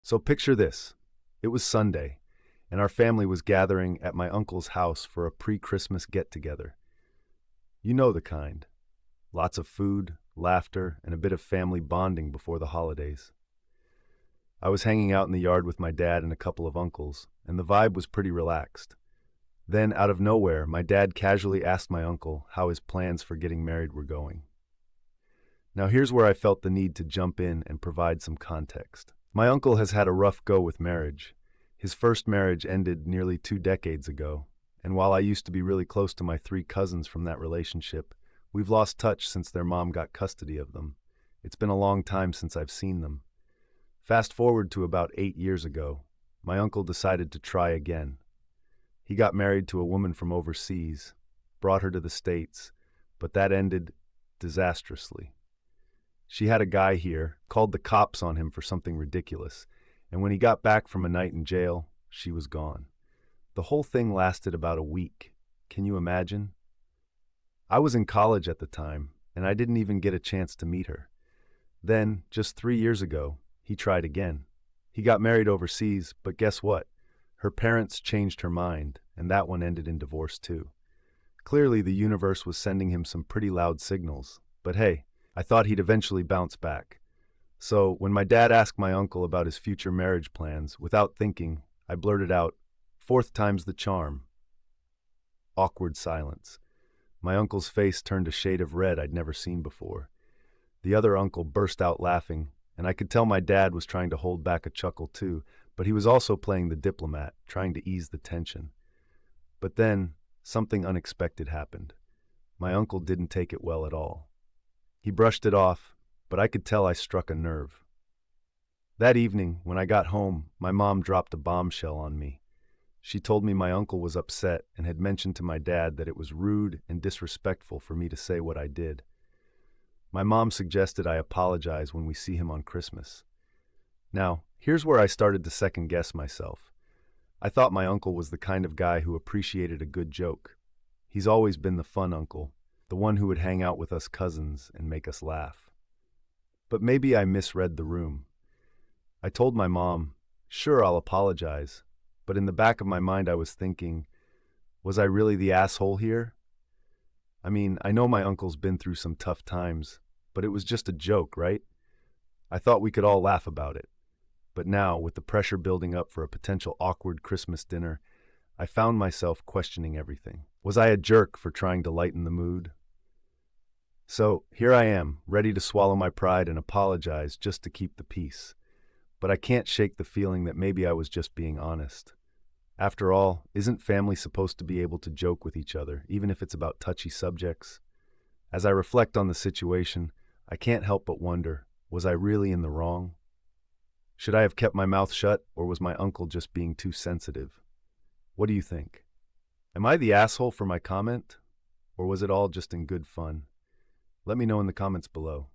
So picture this. It was Sunday, and our family was gathering at my uncle's house for a pre-Christmas get-together. You know the kind. Lots of food, laughter, and a bit of family bonding before the holidays. I was hanging out in the yard with my dad and a couple of uncles, and the vibe was pretty relaxed. Then, out of nowhere, my dad casually asked my uncle how his plans for getting married were going. Now here's where I felt the need to jump in and provide some context. My uncle has had a rough go with marriage. His first marriage ended nearly 2 decades ago, and while I used to be really close to my 3 cousins from that relationship, we've lost touch since their mom got custody of them. It's been a long time since I've seen them. Fast forward to about 8 years ago, my uncle decided to try again. He got married to a woman from overseas, brought her to the States, but that ended disastrously. She had a guy here, called the cops on him for something ridiculous, and when he got back from a night in jail, she was gone. The whole thing lasted about a week. Can you imagine? I was in college at the time, and I didn't even get a chance to meet her. Then, just 3 years ago, he tried again. He got married overseas, but guess what? Her parents changed her mind, and that one ended in divorce too. Clearly, the universe was sending him some pretty loud signals, but hey, I thought he'd eventually bounce back. So, when my dad asked my uncle about his future marriage plans, without thinking, I blurted out, "Fourth time's the charm." Awkward silence. My uncle's face turned a shade of red I'd never seen before. The other uncle burst out laughing, and I could tell my dad was trying to hold back a chuckle too, but he was also playing the diplomat, trying to ease the tension. But then, something unexpected happened. My uncle didn't take it well at all. He brushed it off, but I could tell I struck a nerve. That evening, when I got home, my mom dropped a bombshell on me. She told me my uncle was upset and had mentioned to my dad that it was rude and disrespectful for me to say what I did. My mom suggested I apologize when we see him on Christmas. Now, here's where I started to second-guess myself. I thought my uncle was the kind of guy who appreciated a good joke. He's always been the fun uncle, the one who would hang out with us cousins and make us laugh. But maybe I misread the room. I told my mom, "Sure, I'll apologize," but in the back of my mind I was thinking, was I really the asshole here? I mean, I know my uncle's been through some tough times, but it was just a joke, right? I thought we could all laugh about it. But now, with the pressure building up for a potential awkward Christmas dinner, I found myself questioning everything. Was I a jerk for trying to lighten the mood? So, here I am, ready to swallow my pride and apologize just to keep the peace. But I can't shake the feeling that maybe I was just being honest. After all, isn't family supposed to be able to joke with each other, even if it's about touchy subjects? As I reflect on the situation, I can't help but wonder, was I really in the wrong? Should I have kept my mouth shut, or was my uncle just being too sensitive? What do you think? Am I the asshole for my comment, or was it all just in good fun? Let me know in the comments below.